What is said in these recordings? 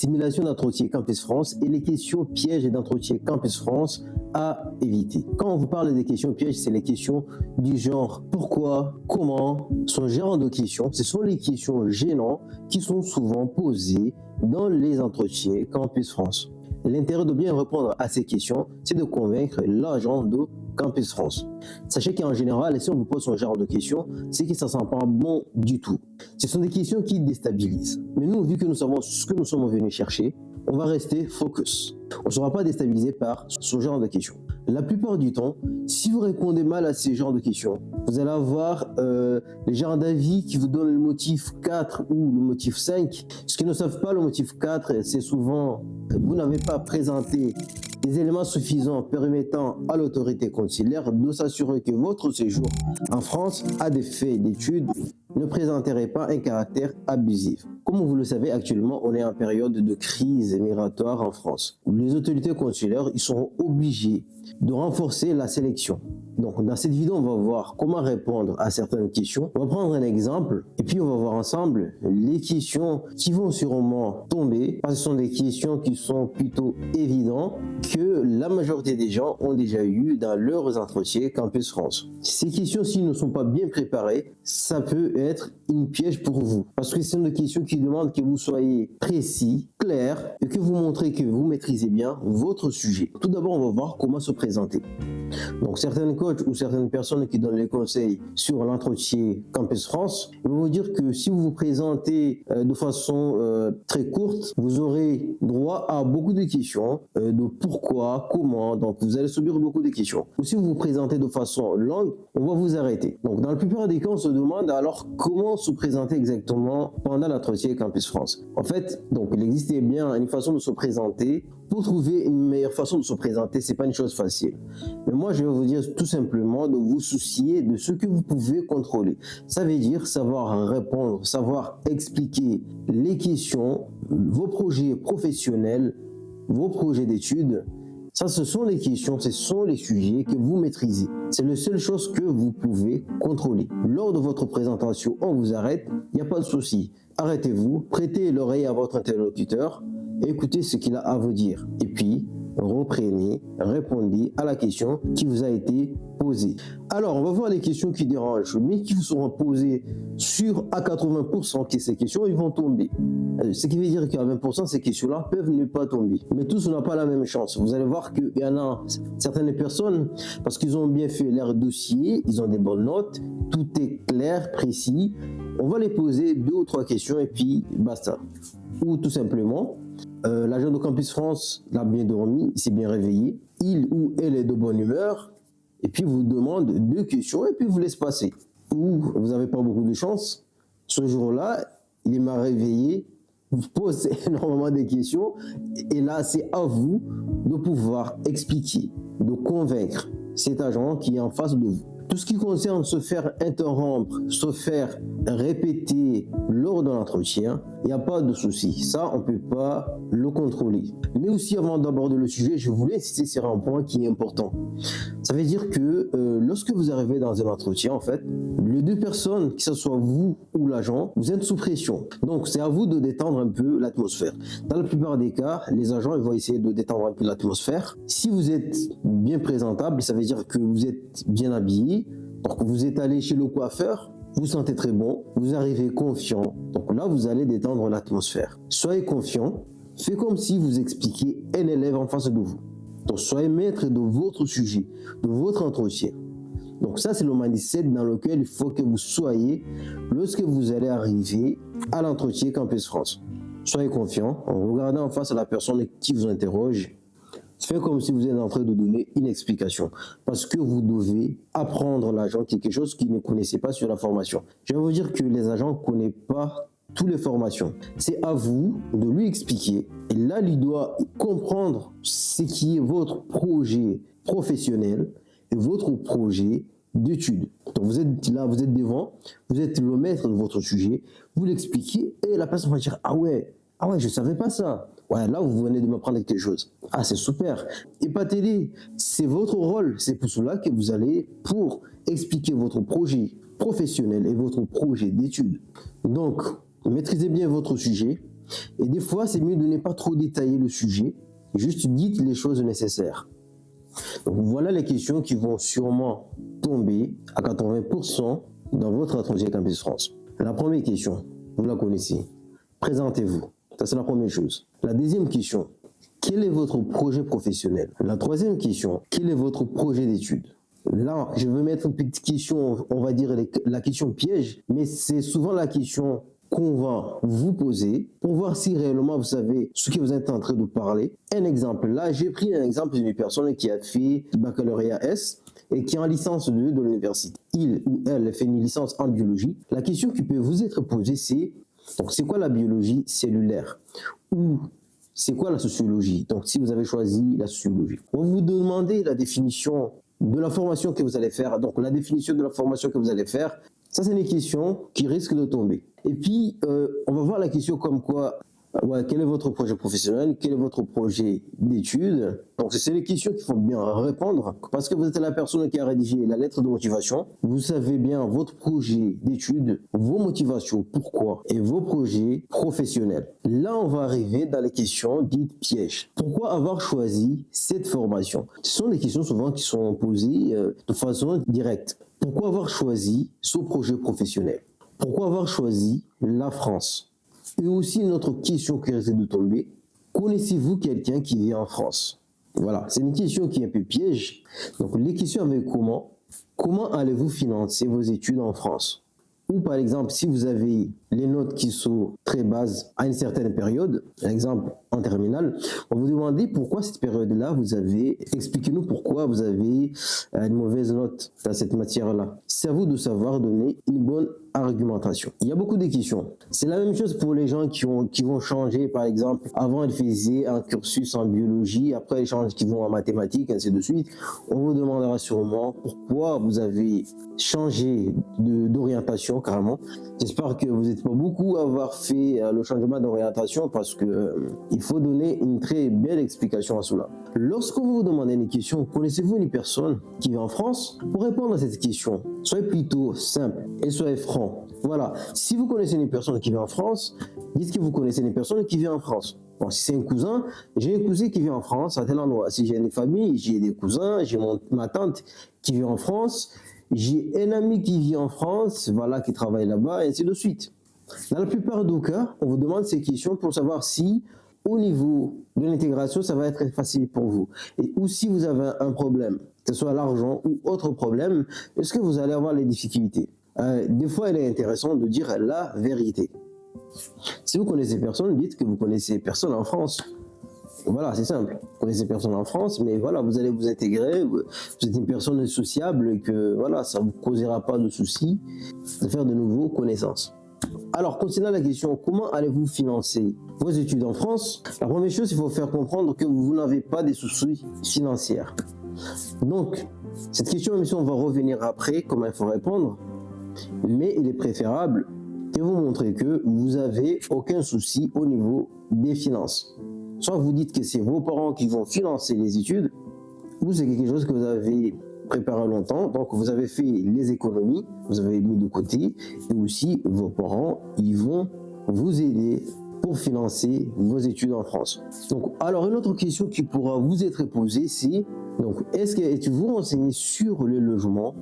simulation d'entretien Campus France et les questions pièges d'entretien Campus France à éviter. Quand on vous parle des questions pièges, c'est les questions du genre pourquoi, comment, ce genre de questions. Ce sont les questions gênantes qui sont souvent posées dans les entretiens Campus France. L'intérêt de bien répondre à ces questions, c'est de convaincre l'agent de Campus France. Sachez qu'en général, si on vous pose ce genre de questions, c'est que ça ne sent pas bon du tout. Ce sont des questions qui déstabilisent. Mais nous, vu que nous savons ce que nous sommes venus chercher, on va rester focus. On ne sera pas déstabilisé par ce genre de questions. La plupart du temps, si vous répondez mal à ces genres de questions, vous allez avoir les genres d'avis qui vous donnent le motif 4 ou le motif 5. Ce qui ne savent pas, le motif 4, c'est souvent vous n'avez pas présenté des éléments suffisants permettant à l'autorité consulaire de s'assurer que votre séjour en France à des faits d'études ne présenterait pas un caractère abusif. Comme vous le savez, actuellement, on est en période de crise migratoire en France. Les autorités consulaires, ils sont obligés de renforcer la sélection. Donc, dans cette vidéo, on va voir comment répondre à certaines questions. On va prendre un exemple et puis on va voir ensemble les questions qui vont sûrement tomber parce que ce sont des questions qui sont plutôt évidentes que la majorité des gens ont déjà eu dans leurs entretiens Campus France. Ces questions, s'ils ne sont pas bien préparées, ça peut être une piège pour vous parce que ce sont des questions qui demandent que vous soyez précis, clair et que vous montrez que vous maîtrisez bien votre sujet. Tout d'abord, on va voir comment se présenter. Donc, certains coachs ou certaines personnes qui donnent les conseils sur l'entretien Campus France vont vous dire que si vous vous présentez de façon très courte, vous aurez droit à beaucoup de questions de pourquoi, comment. Donc, vous allez subir beaucoup de questions. Ou si vous vous présentez de façon longue, on va vous arrêter. Donc, dans la plupart des cas, on se demande alors comment se présenter exactement pendant l'entretien Campus France. En fait, donc, il existe bien une façon de se présenter. Pour trouver une meilleure façon de se présenter, c'est pas une chose facile. Mais moi, je vais vous dire tout simplement de vous soucier de ce que vous pouvez contrôler. Ça veut dire savoir répondre, savoir expliquer les questions, vos projets professionnels, vos projets d'études. Ça, ce sont les questions, ce sont les sujets que vous maîtrisez. C'est la seule chose que vous pouvez contrôler. Lors de votre présentation, on vous arrête, il n'y a pas de souci. Arrêtez-vous, prêtez l'oreille à votre interlocuteur, écoutez ce qu'il a à vous dire. Et puis, reprenez, répondez à la question qui vous a été posée. Alors, on va voir les questions qui dérangent, mais qui vous seront posées sur à 80% que ces questions, ils vont tomber. Ce qui veut dire qu'à 20%, ces questions-là peuvent ne pas tomber. Mais tous n'ont pas la même chance. Vous allez voir qu'il y en a certaines personnes, parce qu'ils ont bien fait leur dossier, ils ont des bonnes notes, tout est clair, précis. On va les poser 2 ou 3 questions et puis basta. Ou tout simplement, l'agent de Campus France l'a bien dormi, il s'est bien réveillé, il ou elle est de bonne humeur, et puis vous demande 2 questions et puis vous laisse passer. Ou vous n'avez pas beaucoup de chance, ce jour-là, il est mal réveillé, vous pose énormément de questions, et là c'est à vous de pouvoir expliquer, de convaincre cet agent qui est en face de vous. Tout ce qui concerne se faire interrompre, se faire répéter lors de l'entretien, il n'y a pas de souci. Ça, on ne peut pas le contrôler. Mais aussi, avant d'aborder le sujet, je voulais insister sur un point qui est important. Ça veut dire que lorsque vous arrivez dans un entretien, en fait, les 2 personnes, que ce soit vous ou l'agent, vous êtes sous pression. Donc, c'est à vous de détendre un peu l'atmosphère. Dans la plupart des cas, les agents ils vont essayer de détendre un peu l'atmosphère. Si vous êtes bien présentable, ça veut dire que vous êtes bien habillé. Donc, vous êtes allé chez le coiffeur, vous sentez très bon, vous arrivez confiant. Donc là, vous allez détendre l'atmosphère. Soyez confiant, faites comme si vous expliquiez un élève en face de vous. Donc, soyez maître de votre sujet, de votre entretien. Donc ça, c'est le mindset dans lequel il faut que vous soyez lorsque vous allez arriver à l'entretien Campus France. Soyez confiant, en regardant en face à la personne qui vous interroge. Faites comme si vous êtes en train de donner une explication. Parce que vous devez apprendre l'agent quelque chose qu'il ne connaissait pas sur la formation. Je vais vous dire que les agents ne connaissent pas toutes les formations. C'est à vous de lui expliquer. Et là, il doit comprendre ce qui est votre projet professionnel et votre projet d'études. Donc vous êtes là, vous êtes devant, vous êtes le maître de votre sujet, vous l'expliquez et la personne va dire « Ah ouais, je ne savais pas ça. Ouais, là, vous venez de m'apprendre quelque chose. Ah, c'est super. » Épatez-les. C'est votre rôle. C'est pour cela que vous allez pour expliquer votre projet professionnel et votre projet d'études. Donc, maîtrisez bien votre sujet. Et des fois, c'est mieux de ne pas trop détailler le sujet, juste dites les choses nécessaires. Donc voilà les questions qui vont sûrement tomber à 80% dans votre entretien Campus France. La première question, vous la connaissez. Présentez-vous. Ça, c'est la première chose. La deuxième question, quel est votre projet professionnel? La troisième question, quel est votre projet d'études? Là, je veux mettre une petite question, on va dire la question piège, mais c'est souvent la question qu'on va vous poser pour voir si réellement vous savez ce que vous êtes en train de parler. Un exemple, là, j'ai pris un exemple d'une personne qui a fait baccalauréat S et qui est en licence 2 de l'université. Il ou elle fait une licence en biologie. La question qui peut vous être posée, c'est donc c'est quoi la biologie cellulaire? Ou c'est quoi la sociologie? Donc si vous avez choisi la sociologie, on va vous demander la définition de la formation que vous allez faire. Donc la définition de la formation que vous allez faire, ça c'est une question qui risque de tomber. Et puis on va voir la question comme quoi, quel est votre projet professionnel, quel est votre projet d'études. Donc c'est les questions qu'il faut bien répondre parce que vous êtes la personne qui a rédigé la lettre de motivation. Vous savez bien votre projet d'études, vos motivations, pourquoi, et vos projets professionnels. Là, on va arriver dans les questions dites pièges. Pourquoi avoir choisi cette formation? Ce sont des questions souvent qui sont posées de façon directe. Pourquoi avoir choisi ce projet professionnel? Pourquoi avoir choisi la France? Et aussi une autre question qui risque de tomber. Connaissez-vous quelqu'un qui vit en France? Voilà, c'est une question qui est un peu piège. Donc les questions avec comment allez-vous financer vos études en France? Ou par exemple, si vous avez les notes qui sont très basses à une certaine période, par exemple en terminale, on va vous demander pourquoi cette période-là, expliquez-nous pourquoi vous avez une mauvaise note dans cette matière-là. C'est à vous de savoir donner une bonne argumentation. Il y a beaucoup de questions. C'est la même chose pour les gens qui vont changer, par exemple, avant ils faisaient un cursus en biologie, après ils changent, qui vont en mathématiques, ainsi de suite. On vous demandera sûrement pourquoi vous avez changé d'orientation carrément. J'espère que vous n'êtes pas beaucoup à avoir fait le changement d'orientation parce que il faut donner une très belle explication à cela. Lorsque vous vous demandez une question, connaissez-vous une personne qui vit en France? Pour répondre à cette question, soyez plutôt simple et soyez franc. Voilà, si vous connaissez une personne qui vit en France, dites que vous connaissez une personne qui vit en France. Bon, si c'est un cousin, j'ai un cousin qui vit en France à tel endroit. Si j'ai une famille, j'ai des cousins, j'ai ma tante qui vit en France, j'ai un ami qui vit en France, voilà, qui travaille là-bas, et ainsi de suite. Dans la plupart des cas, on vous demande ces questions pour savoir si, au niveau de l'intégration, ça va être facile pour vous. Et ou si vous avez un problème, que ce soit l'argent ou autre problème, est-ce que vous allez avoir les difficultés? Des fois, il est intéressant de dire la vérité. Si vous connaissez personne, dites que vous connaissez personne en France. Voilà, c'est simple. Vous connaissez personne en France, mais voilà, vous allez vous intégrer, vous êtes une personne sociable et que voilà, ça ne vous causera pas de soucis de faire de nouveaux connaissances. Alors, concernant la question, comment allez-vous financer vos études en France? La première chose, il faut faire comprendre que vous n'avez pas des soucis financiers. Donc, cette question, même si on va revenir après, comment il faut répondre, mais il est préférable que vous montrez que vous n'avez aucun souci au niveau des finances. Soit vous dites que c'est vos parents qui vont financer les études, ou c'est quelque chose que vous avez préparé longtemps, donc vous avez fait les économies, vous avez mis de côté, et aussi vos parents, ils vont vous aider pour financer vos études en France. Donc, alors une autre question qui pourra vous être posée, c'est donc est-ce que êtes-vous renseigné sur le logement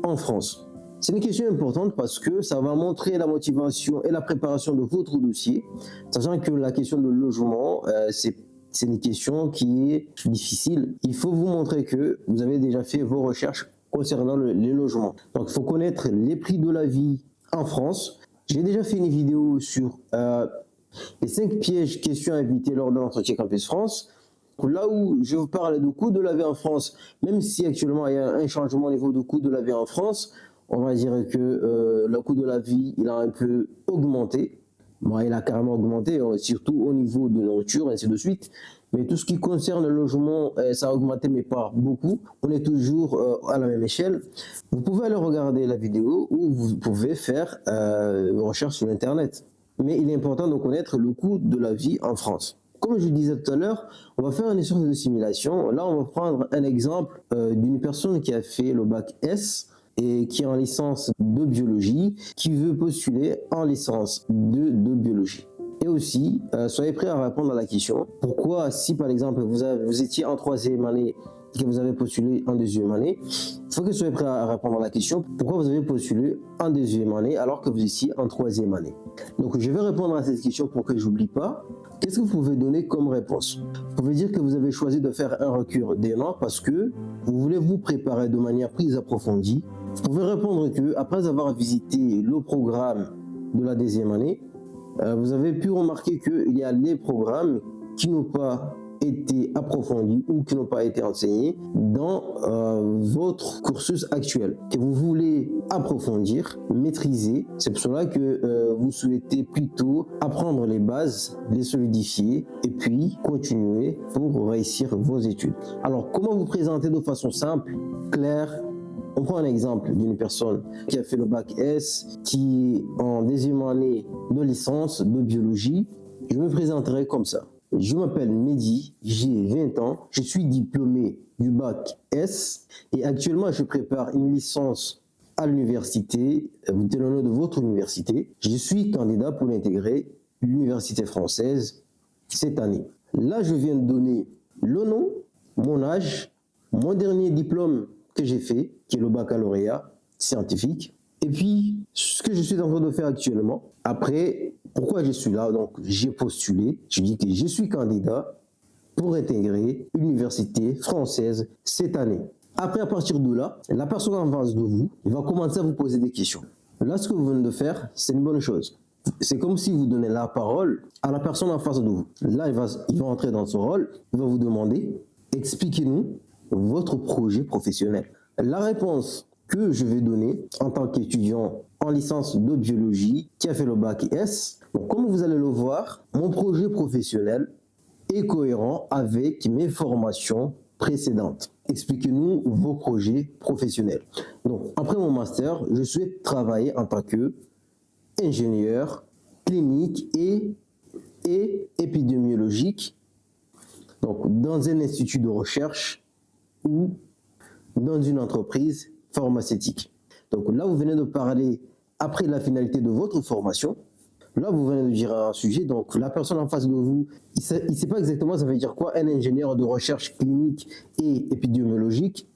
en France? C'est une question importante parce que ça va montrer la motivation et la préparation de votre dossier, sachant que la question de logement, c'est une question qui est difficile. Il faut vous montrer que vous avez déjà fait vos recherches concernant les logements. Donc, il faut connaître les prix de la vie en France. J'ai déjà fait une vidéo sur les 5 pièges questions à éviter lors de l'entretien Campus France. Là où je vous parle du coût de la vie en France, même si actuellement il y a un changement au niveau du coût de la vie en France, on va dire que le coût de la vie, il a un peu augmenté. Bon, il a carrément augmenté, surtout au niveau de nourriture, ainsi de suite. Mais tout ce qui concerne le logement, ça a augmenté, mais pas beaucoup. On est toujours à la même échelle. Vous pouvez aller regarder la vidéo ou vous pouvez faire une recherche sur Internet. Mais il est important de connaître le coût de la vie en France. Comme je disais tout à l'heure, on va faire une sorte de simulation. Là, on va prendre un exemple d'une personne qui a fait le bac S et qui est en licence de biologie, qui veut postuler en licence de biologie. Et aussi, soyez prêts à répondre à la question. Pourquoi, si par exemple vous étiez en troisième année et que vous avez postulé en deuxième année, il faut que vous soyez prêts à répondre à la question. Pourquoi vous avez postulé en deuxième année alors que vous étiez en troisième année? Donc, je vais répondre à cette question pour que je n'oublie pas. Qu'est-ce que vous pouvez donner comme réponse? Vous pouvez dire que vous avez choisi de faire un recul d'1 an parce que vous voulez vous préparer de manière plus approfondie. Vous pouvez répondre que après avoir visité le programme de la deuxième année, vous avez pu remarquer qu'il y a des programmes qui n'ont pas été approfondis ou qui n'ont pas été enseignés dans votre cursus actuel, que vous voulez approfondir, maîtriser. C'est pour cela que vous souhaitez plutôt apprendre les bases, les solidifier et puis continuer pour réussir vos études. Alors, comment vous présenter de façon simple, claire? On prend un exemple d'une personne qui a fait le bac S, qui est en deuxième année de licence de biologie. Je me présenterai comme ça. Je m'appelle Mehdi, j'ai 20 ans, je suis diplômé du bac S et actuellement je prépare une licence à l'université, vous tenez le nom de votre université. Je suis candidat pour intégrer l'université française cette année. Là, je viens de donner le nom, mon âge, mon dernier diplôme que j'ai fait, qui est le baccalauréat scientifique, et puis ce que je suis en train de faire actuellement. Après, pourquoi je suis là? Donc, j'ai postulé, je dis que je suis candidat pour intégrer l'université française cette année. Après, à partir de là, la personne en face de vous, il va commencer à vous poser des questions. Là, ce que vous venez de faire, c'est une bonne chose. C'est comme si vous donnez la parole à la personne en face de vous. Là, il va entrer dans son rôle, il va vous demander, expliquez-nous votre projet professionnel. La réponse que je vais donner en tant qu'étudiant en licence de biologie qui a fait le bac S, donc comme vous allez le voir, mon projet professionnel est cohérent avec mes formations précédentes. Expliquez-nous vos projets professionnels. Donc, après mon master, je souhaite travailler en tant qu'ingénieur clinique et épidémiologique, donc dans un institut de recherche ou dans une entreprise pharmaceutique. Donc là, vous venez de parler après la finalité de votre formation. Là, vous venez de dire un sujet, donc la personne en face de vous, il ne sait pas exactement ça veut dire quoi, un ingénieur de recherche clinique et épidémiologique.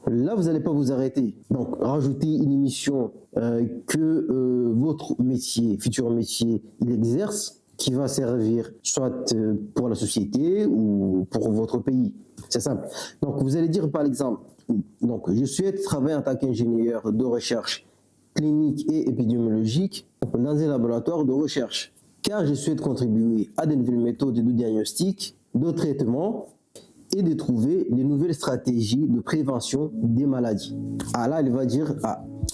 Là, vous n'allez pas vous arrêter. Donc, rajouter une émission que votre métier, futur métier, il exerce, qui va servir soit pour la société ou pour votre pays. C'est simple. Donc, vous allez dire par exemple, donc, je souhaite travailler en tant qu'ingénieur de recherche clinique et épidémiologique dans un laboratoire de recherche, car je souhaite contribuer à de nouvelles méthodes de diagnostic, de traitement et de trouver les nouvelles stratégies de prévention des maladies. Ah là, il va dire,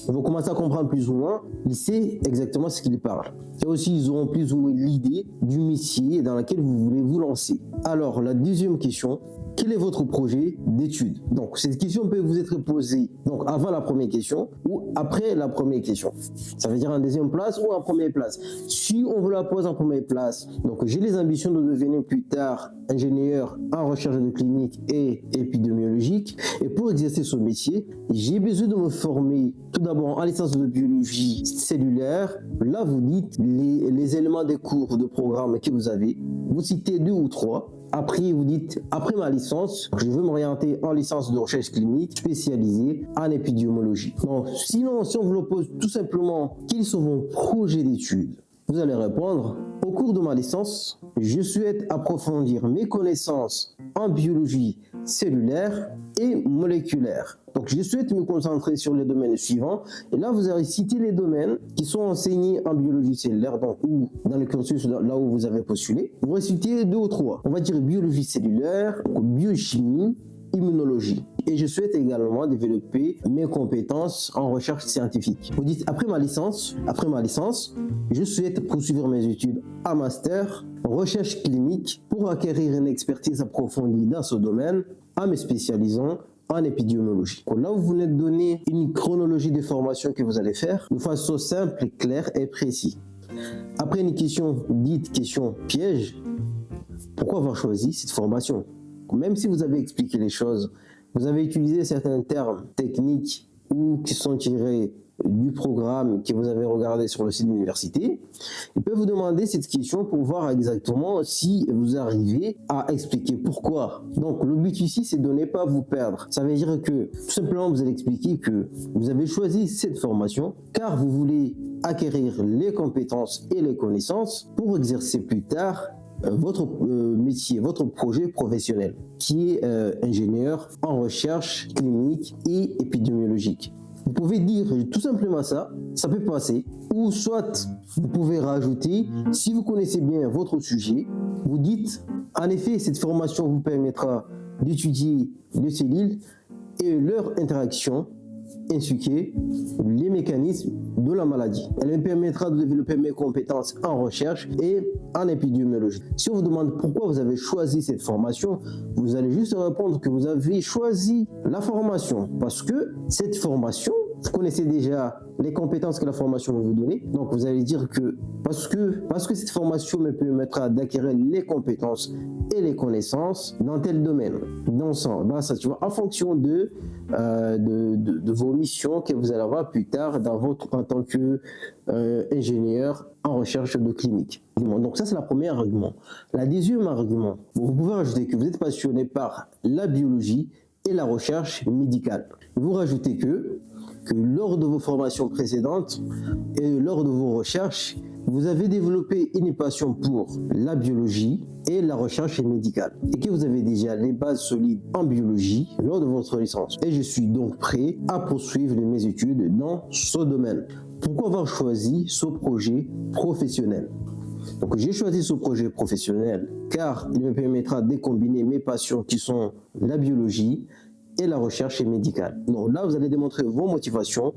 on va commencer à comprendre plus ou moins, il sait exactement ce qu'il parle. Et aussi, ils auront plus ou moins l'idée du métier dans lequel vous voulez vous lancer. Alors, la deuxième question, quel est votre projet d'études? Donc, cette question peut vous être posée donc, avant la première question ou après la première question. Ça veut dire en deuxième place ou en première place. Si on vous la pose en première place, donc j'ai les ambitions de devenir plus tard ingénieur en recherche de clinique et épidémiologique. Et pour exercer ce métier, j'ai besoin de me former tout d'abord en licence de biologie cellulaire. Là, vous dites les éléments des cours de programme que vous avez. Vous citez 2 ou 3. Après, vous dites, après ma licence, je veux m'orienter en licence de recherche clinique spécialisée en épidémiologie. Donc, sinon, si on vous le pose tout simplement, quels sont vos projets d'études? Vous allez répondre, au cours de ma licence, je souhaite approfondir mes connaissances en biologie cellulaire et moléculaire. Donc, je souhaite me concentrer sur les domaines suivants. Et là, vous allez citer les domaines qui sont enseignés en biologie cellulaire, donc, ou dans le cursus là où vous avez postulé. Vous récitez 2 ou 3. On va dire biologie cellulaire, biochimie, immunologie. Et je souhaite également développer mes compétences en recherche scientifique. Vous dites, après ma licence, je souhaite poursuivre mes études en master, recherche clinique, pour acquérir une expertise approfondie dans ce domaine, en me spécialisant en épidémiologie. Là, vous venez de donner une chronologie des formations que vous allez faire de façon simple, claire et précise. Après une question dite question piège, pourquoi avoir choisi cette formation? Même si vous avez expliqué les choses, vous avez utilisé certains termes techniques ou qui sont tirés du programme que vous avez regardé sur le site de l'université. Ils peuvent vous demander cette question pour voir exactement si vous arrivez à expliquer pourquoi. Donc le but ici, c'est de ne pas vous perdre. Ça veut dire que tout simplement, vous allez expliquer que vous avez choisi cette formation car vous voulez acquérir les compétences et les connaissances pour exercer plus tard votre métier, votre projet professionnel, qui est ingénieur en recherche clinique et épidémiologique. Vous pouvez dire tout simplement ça peut passer, ou soit vous pouvez rajouter, si vous connaissez bien votre sujet, vous dites, en effet, cette formation vous permettra d'étudier les cellules et leur interaction, ainsi que les mécanismes de la maladie. Elle me permettra de développer mes compétences en recherche et en épidémiologie. Si on vous demande pourquoi vous avez choisi cette formation, vous allez juste répondre que vous avez choisi la formation parce que cette formation, vous connaissez déjà les compétences que la formation va vous donner. Donc vous allez dire que parce que cette formation me permettra d'acquérir les compétences et les connaissances dans tel domaine. Dans ça, tu vois, en fonction de vos missions que vous allez avoir plus tard en tant qu'ingénieur en recherche de clinique. Donc ça, c'est le premier argument. Le deuxième argument, vous pouvez rajouter que vous êtes passionné par la biologie et la recherche médicale. Vous rajoutez que lors de vos formations précédentes et lors de vos recherches, vous avez développé une passion pour la biologie et la recherche médicale et que vous avez déjà les bases solides en biologie lors de votre licence. Et je suis donc prêt à poursuivre mes études dans ce domaine. Pourquoi avoir choisi ce projet professionnel? Donc j'ai choisi ce projet professionnel car il me permettra de combiner mes passions qui sont la biologie et la recherche médicale. Donc là, vous allez démontrer vos motivations,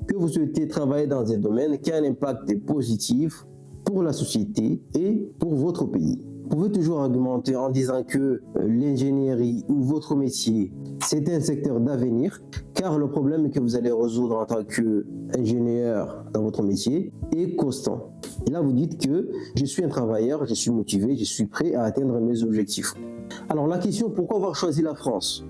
que vous souhaitez travailler dans un domaine qui a un impact positif pour la société et pour votre pays. Vous pouvez toujours argumenter en disant que l'ingénierie ou votre métier, c'est un secteur d'avenir, car le problème que vous allez résoudre en tant qu'ingénieur dans votre métier est constant. Et là, vous dites que je suis un travailleur, je suis motivé, je suis prêt à atteindre mes objectifs. Alors la question, pourquoi avoir choisi la France?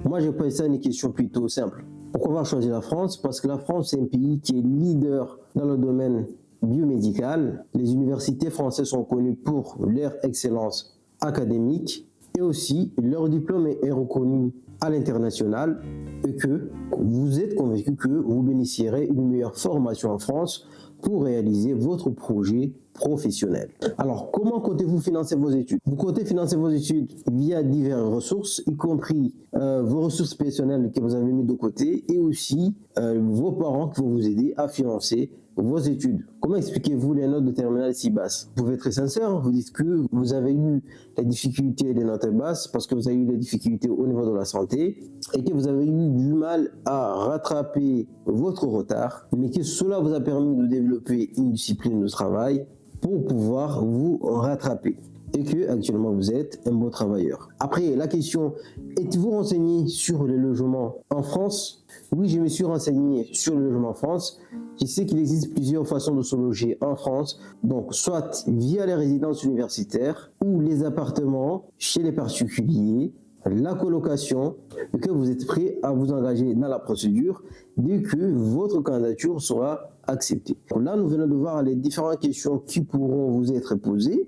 Moi, je pense ça une question plutôt simple. Pourquoi avoir choisi la France? Parce que la France, c'est un pays qui est leader dans le domaine biomédical. Les universités françaises sont connues pour leur excellence académique et aussi leur diplôme est reconnu à l'international et que vous êtes convaincu que vous bénéficierez d'une meilleure formation en France pour réaliser votre projet professionnel. Alors, comment comptez-vous financer vos études? Vous comptez financer vos études via diverses ressources, y compris vos ressources personnelles que vous avez mis de côté et aussi vos parents qui vont vous aider à financer vos études. Comment expliquez-vous les notes de terminale si basses? Vous pouvez être très sincère, vous dites que vous avez eu les difficultés des notes basses parce que vous avez eu des difficultés au niveau de la santé et que vous avez eu du mal à rattraper votre retard, mais que cela vous a permis de développer une discipline de travail pour pouvoir vous rattraper et que actuellement vous êtes un bon travailleur. Après, la question, êtes-vous renseigné sur les logements en France? Oui, je me suis renseigné sur le logement en France. Je sais qu'il existe plusieurs façons de se loger en France, donc soit via les résidences universitaires ou les appartements chez les particuliers, la colocation, et que vous êtes prêt à vous engager dans la procédure dès que votre candidature sera acceptée. Là, nous venons de voir les différentes questions qui pourront vous être posées.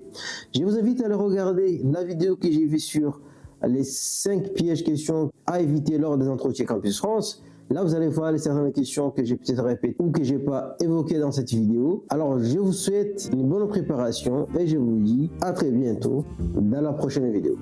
Je vous invite à aller regarder la vidéo que j'ai vue sur les 5 pièges questions à éviter lors des entretiens Campus France. Là, vous allez voir les certaines questions que j'ai peut-être répétées ou que je n'ai pas évoquées dans cette vidéo. Alors, je vous souhaite une bonne préparation et je vous dis à très bientôt dans la prochaine vidéo.